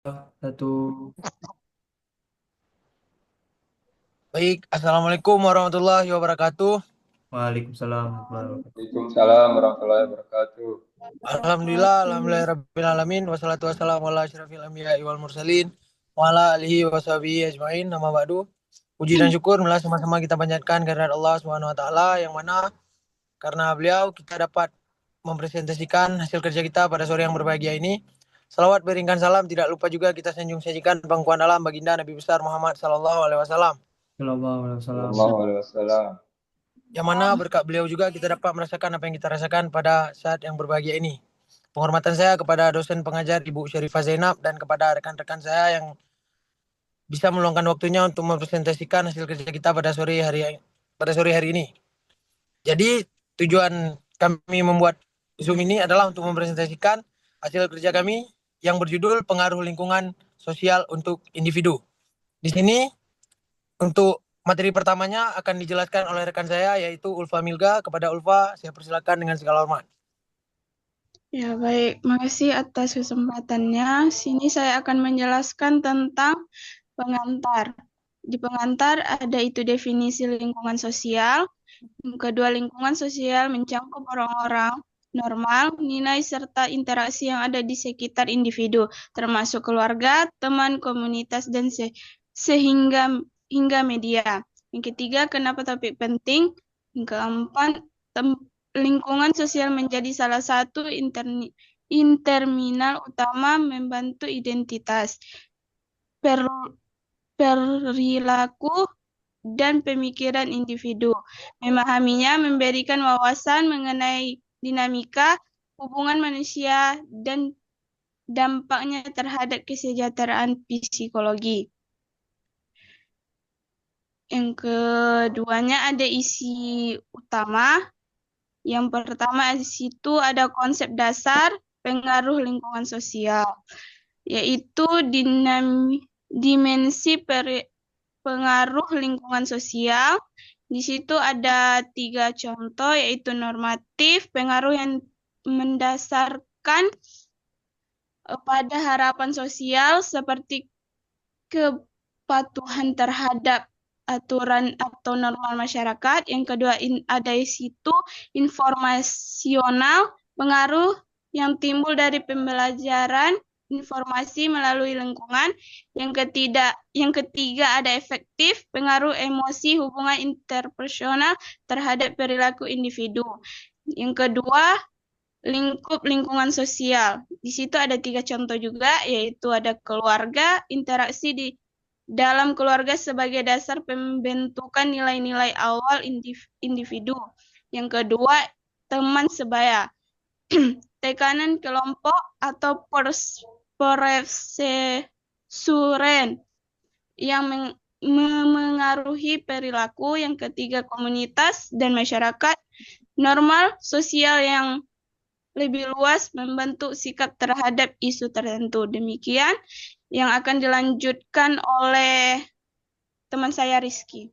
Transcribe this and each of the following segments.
Satu. Baik, Assalamualaikum warahmatullahi wabarakatuh. Waalaikumsalam warahmatullahi wabarakatuh. Waalaikumsalam warahmatullahi wabarakatuh. Alhamdulillah, alamin. Wassalatu wassalamu ala asyrafil anbiya'i wal mursalin. Wa ala alihi wa sahbihi ajma'in. Nama ba'du. Puji dan syukur malah sama-sama kita panjatkan kehadirat Allah Subhanahu wa taala yang mana karena beliau kita dapat mempresentasikan hasil kerja kita pada sore yang berbahagia ini. Salawat berikan salam, tidak lupa juga kita sanjung sajikan pangkuan alam baginda Nabi besar Muhammad sallallahu alaihi wasallam. Sallallahu alaihi wasallam. Sallallahu alaihi wasallam. Yang mana berkat beliau juga kita dapat merasakan apa yang kita rasakan pada saat yang berbahagia ini. Penghormatan saya kepada dosen pengajar Ibu Syarifah Zainab dan kepada rekan-rekan saya yang bisa meluangkan waktunya untuk mempresentasikan hasil kerja kita pada sore hari ini. Jadi tujuan kami membuat Zoom ini adalah untuk mempresentasikan hasil kerja kami yang berjudul pengaruh lingkungan sosial untuk individu. Di sini untuk materi pertamanya akan dijelaskan oleh rekan saya yaitu Ulfa Milga. Kepada Ulfa saya persilakan dengan segala hormat. Ya, baik. Makasih atas kesempatannya. Sini saya akan menjelaskan tentang pengantar. Di pengantar ada itu definisi lingkungan sosial. Yang kedua, lingkungan sosial mencakup orang-orang normal, nilai serta interaksi yang ada di sekitar individu, termasuk keluarga, teman, komunitas, dan sehingga hingga media. Yang ketiga, kenapa topik penting? Yang keempat, lingkungan sosial menjadi salah satu interminal utama membantu identitas, perilaku, dan pemikiran individu. Memahaminya memberikan wawasan mengenai dinamika hubungan manusia dan dampaknya terhadap kesejahteraan psikologi. Yang keduanya ada isi utama. Yang pertama di situ ada konsep dasar pengaruh lingkungan sosial, yaitu dimensi pengaruh lingkungan sosial. Di situ ada 3 contoh, yaitu normatif, pengaruh yang mendasarkan pada harapan sosial seperti kepatuhan terhadap aturan atau normal masyarakat. Yang kedua ada di situ informasional, pengaruh yang timbul dari pembelajaran informasi melalui lingkungan. Yang ketiga ada efektif, pengaruh emosi hubungan interpersonal terhadap perilaku individu. Yang kedua, lingkup lingkungan sosial. Di situ ada 3 contoh juga, yaitu ada keluarga, interaksi di dalam keluarga sebagai dasar pembentukan nilai-nilai awal individu. Yang kedua, teman sebaya. Tekanan kelompok atau persesuren yang memengaruhi perilaku. Yang ketiga, komunitas dan masyarakat. Normal sosial yang lebih luas membentuk sikap terhadap isu tertentu. Demikian yang akan dilanjutkan oleh teman saya Rizky.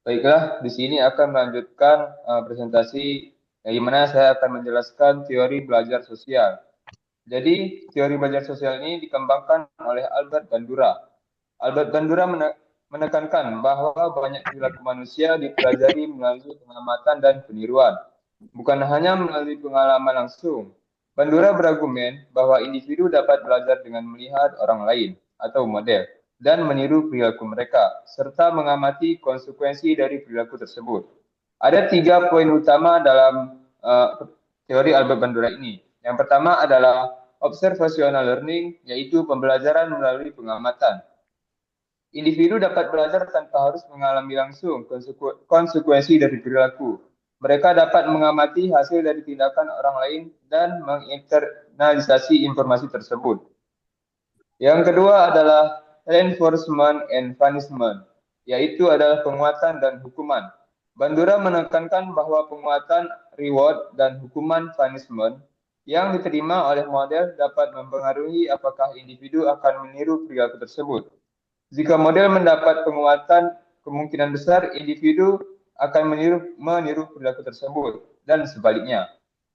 Baiklah, di sini akan melanjutkan presentasi yang mana saya akan menjelaskan teori belajar sosial. Jadi, teori belajar sosial ini dikembangkan oleh Albert Bandura. Albert Bandura menekankan bahwa banyak perilaku manusia dipelajari melalui pengamatan dan peniruan, bukan hanya melalui pengalaman langsung. Bandura berargumen bahwa individu dapat belajar dengan melihat orang lain atau model dan meniru perilaku mereka, serta mengamati konsekuensi dari perilaku tersebut. Ada 3 poin utama dalam teori Albert Bandura ini. Yang pertama adalah observational learning, yaitu pembelajaran melalui pengamatan. Individu dapat belajar tanpa harus mengalami langsung konsekuensi dari perilaku. Mereka dapat mengamati hasil dari tindakan orang lain dan menginternalisasi informasi tersebut. Yang kedua adalah reinforcement and punishment, yaitu adalah penguatan dan hukuman. Bandura menekankan bahwa penguatan reward dan hukuman punishment yang diterima oleh model dapat mempengaruhi apakah individu akan meniru perilaku tersebut. Jika model mendapat penguatan, kemungkinan besar individu akan meniru perilaku tersebut, dan sebaliknya.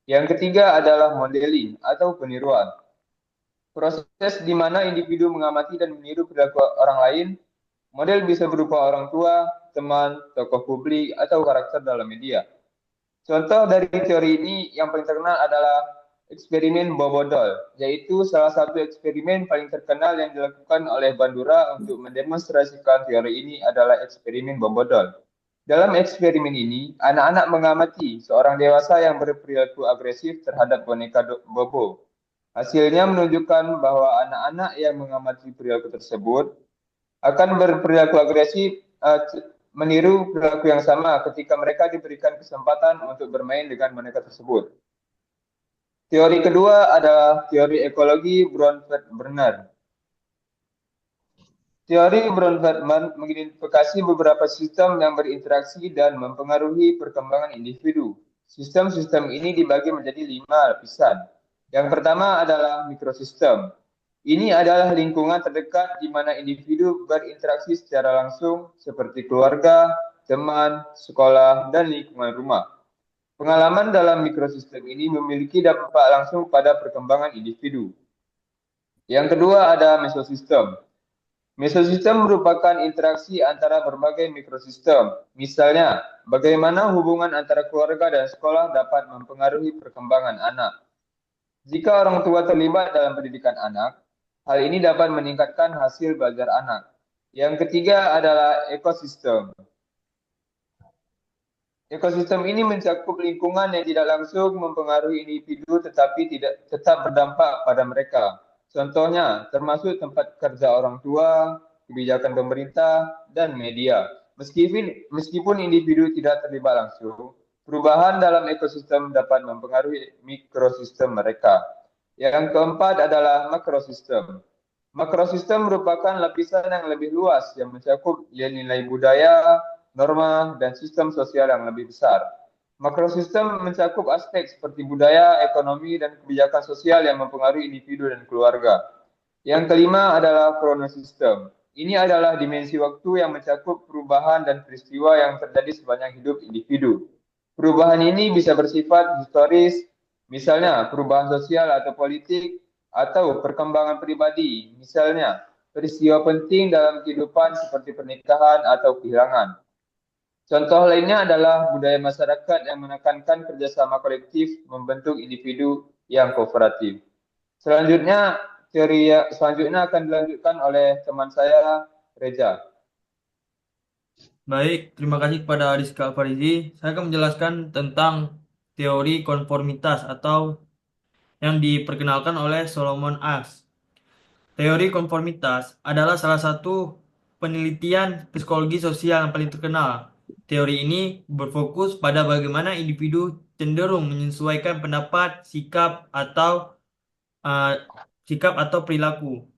Yang ketiga adalah modeling atau peniruan. Proses di mana individu mengamati dan meniru perilaku orang lain. Model bisa berupa orang tua, teman, tokoh publik, atau karakter dalam media. Contoh dari teori ini yang paling terkenal adalah eksperimen Bobodol, yaitu salah satu eksperimen paling terkenal yang dilakukan oleh Bandura untuk mendemonstrasikan teori ini adalah eksperimen Bobodol. Dalam eksperimen ini, anak-anak mengamati seorang dewasa yang berperilaku agresif terhadap boneka Bobo. Hasilnya menunjukkan bahwa anak-anak yang mengamati perilaku tersebut akan berperilaku agresif, meniru perilaku yang sama ketika mereka diberikan kesempatan untuk bermain dengan boneka tersebut. Teori kedua adalah teori ekologi Bromfeld-Berner. Teori Bromfeld-Berner mengidentifikasi beberapa sistem yang berinteraksi dan mempengaruhi perkembangan individu. Sistem-sistem ini dibagi menjadi 5 lapisan. Yang pertama adalah mikrosistem. Ini adalah lingkungan terdekat di mana individu berinteraksi secara langsung seperti keluarga, teman, sekolah, dan lingkungan rumah. Pengalaman dalam mikrosistem ini memiliki dampak langsung pada perkembangan individu. Yang kedua ada mesosistem. Mesosistem merupakan interaksi antara berbagai mikrosistem. Misalnya, bagaimana hubungan antara keluarga dan sekolah dapat mempengaruhi perkembangan anak. Jika orang tua terlibat dalam pendidikan anak, hal ini dapat meningkatkan hasil belajar anak. Yang ketiga adalah ekosistem. Ekosistem ini mencakup lingkungan yang tidak langsung mempengaruhi individu tetapi tidak tetap berdampak pada mereka. Contohnya, termasuk tempat kerja orang tua, kebijakan pemerintah, dan media. Meskipun individu tidak terlibat langsung, perubahan dalam ekosistem dapat mempengaruhi mikrosistem mereka. Yang keempat adalah makrosistem. Makrosistem merupakan lapisan yang lebih luas yang mencakup nilai budaya, norma, dan sistem sosial yang lebih besar. Makrosistem mencakup aspek seperti budaya, ekonomi, dan kebijakan sosial yang mempengaruhi individu dan keluarga. Yang kelima adalah kronosistem. Ini adalah dimensi waktu yang mencakup perubahan dan peristiwa yang terjadi sepanjang hidup individu. Perubahan ini bisa bersifat historis, misalnya perubahan sosial atau politik, atau perkembangan pribadi, misalnya peristiwa penting dalam kehidupan seperti pernikahan atau kehilangan. Contoh lainnya adalah budaya masyarakat yang menekankan kerjasama kolektif membentuk individu yang kooperatif. Selanjutnya, teori selanjutnya akan dilanjutkan oleh teman saya, Reza. Baik, terima kasih kepada Rizka Farizi. Saya akan menjelaskan tentang teori konformitas atau yang diperkenalkan oleh Solomon Asch. Teori konformitas adalah salah satu penelitian psikologi sosial yang paling terkenal. Teori ini berfokus pada bagaimana individu cenderung menyesuaikan pendapat, sikap atau perilaku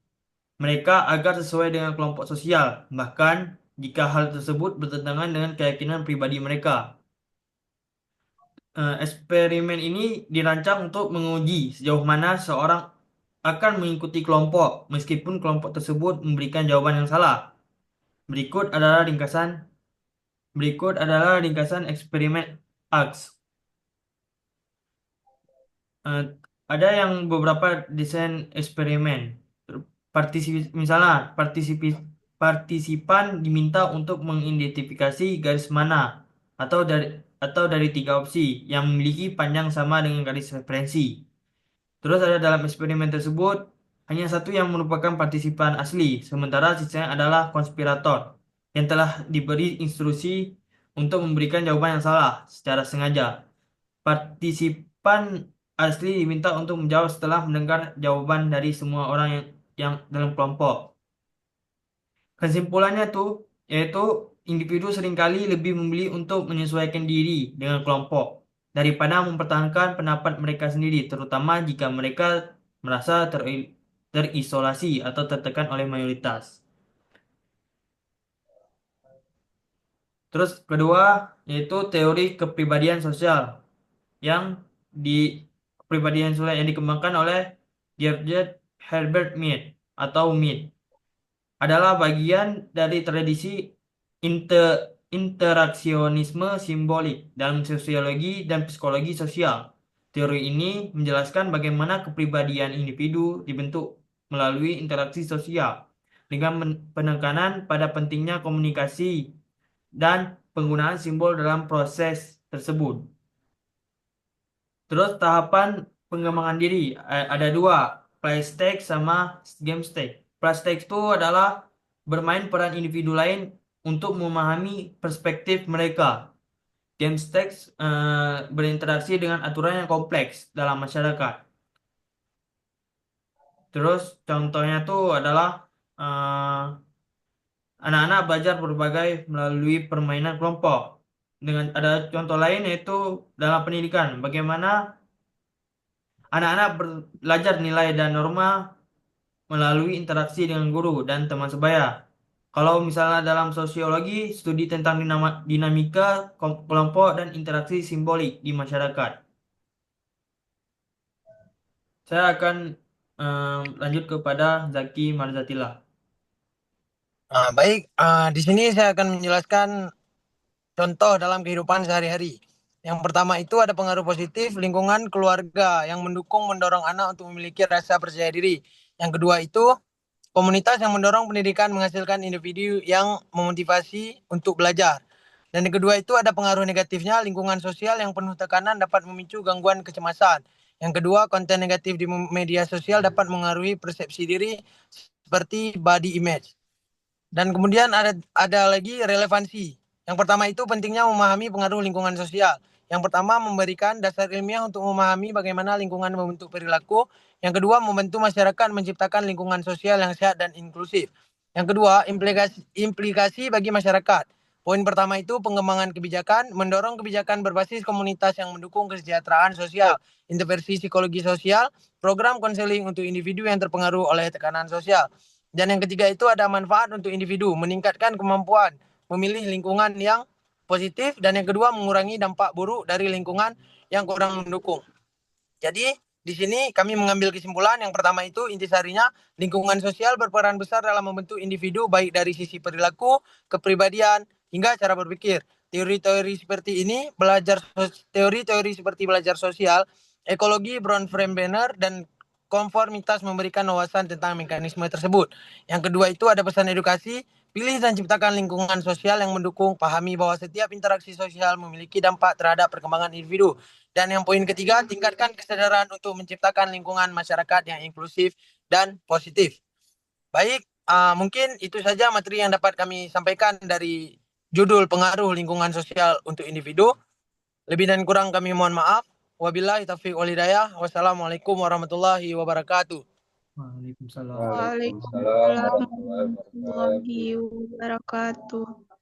mereka agar sesuai dengan kelompok sosial, bahkan jika hal tersebut bertentangan dengan keyakinan pribadi mereka. Eksperimen ini dirancang untuk menguji sejauh mana seorang akan mengikuti kelompok meskipun kelompok tersebut memberikan jawaban yang salah. Berikut adalah ringkasan eksperimen Asch. Ada yang beberapa desain eksperimen. Partisipan diminta untuk mengidentifikasi garis mana atau dari 3 opsi yang memiliki panjang sama dengan garis referensi. Terus ada dalam eksperimen tersebut hanya satu yang merupakan partisipan asli, sementara sisanya adalah konspirator yang telah diberi instruksi untuk memberikan jawaban yang salah secara sengaja. Partisipan asli diminta untuk menjawab setelah mendengar jawaban dari semua orang yang dalam kelompok. Kesimpulannya yaitu individu seringkali lebih memilih untuk menyesuaikan diri dengan kelompok daripada mempertahankan pendapat mereka sendiri, terutama jika mereka merasa terisolasi atau tertekan oleh mayoritas. Terus kedua yaitu teori kepribadian sosial yang dikembangkan oleh George Herbert Mead atau Mead adalah bagian dari tradisi interaksionisme simbolik dalam sosiologi dan psikologi sosial. Teori ini menjelaskan bagaimana kepribadian individu dibentuk melalui interaksi sosial dengan penekanan pada pentingnya komunikasi dan penggunaan simbol dalam proses tersebut. Terus tahapan pengembangan diri ada dua, play stage sama game stage. Play stage itu adalah bermain peran individu lain untuk memahami perspektif mereka. Game stage berinteraksi dengan aturan yang kompleks dalam masyarakat. Terus contohnya tuh adalah anak-anak belajar berbagai melalui permainan kelompok. Dengan ada contoh lain yaitu dalam pendidikan, bagaimana anak-anak belajar nilai dan norma melalui interaksi dengan guru dan teman sebaya. Kalau misalnya dalam sosiologi, studi tentang dinamika kelompok dan interaksi simbolik di masyarakat. Saya akan lanjut kepada Zaki Marzatila. Baik, di sini saya akan menjelaskan contoh dalam kehidupan sehari-hari. Yang pertama itu ada pengaruh positif lingkungan keluarga yang mendorong anak untuk memiliki rasa percaya diri. Yang kedua itu komunitas yang mendorong pendidikan menghasilkan individu yang memotivasi untuk belajar. Dan yang kedua itu ada pengaruh negatifnya lingkungan sosial yang penuh tekanan dapat memicu gangguan kecemasan. Yang kedua, konten negatif di media sosial dapat mengaruhi persepsi diri seperti body image. Dan kemudian ada lagi relevansi. Yang pertama itu pentingnya memahami pengaruh lingkungan sosial. Yang pertama memberikan dasar ilmiah untuk memahami bagaimana lingkungan membentuk perilaku. Yang kedua membantu masyarakat menciptakan lingkungan sosial yang sehat dan inklusif. Yang kedua implikasi bagi masyarakat. Poin pertama itu pengembangan kebijakan, mendorong kebijakan berbasis komunitas yang mendukung kesejahteraan sosial, intervensi psikologi sosial, program konseling untuk individu yang terpengaruh oleh tekanan sosial. Dan yang ketiga itu ada manfaat untuk individu, meningkatkan kemampuan memilih lingkungan yang positif. Dan yang kedua mengurangi dampak buruk dari lingkungan yang kurang mendukung. Jadi di sini kami mengambil kesimpulan yang pertama itu intisarinya lingkungan sosial berperan besar dalam membentuk individu baik dari sisi perilaku, kepribadian, hingga cara berpikir. Teori-teori seperti ini teori-teori seperti belajar sosial, ekologi, Bronfenbrenner, dan konformitas memberikan wawasan tentang mekanisme tersebut. Yang kedua itu ada pesan edukasi, pilih dan ciptakan lingkungan sosial yang mendukung, pahami bahwa setiap interaksi sosial memiliki dampak terhadap perkembangan individu. Dan yang poin ketiga, tingkatkan kesadaran untuk menciptakan lingkungan masyarakat yang inklusif dan positif. Baik, mungkin itu saja materi yang dapat kami sampaikan dari judul pengaruh lingkungan sosial untuk individu. Lebih dan kurang kami mohon maaf. Wabillahi taufiq wal hidayah. Wassalamualaikum warahmatullahi wabarakatuh. Waalaikumsalam. Waalaikumsalam warahmatullahi wabarakatuh. warahmatullahi wabarakatuh.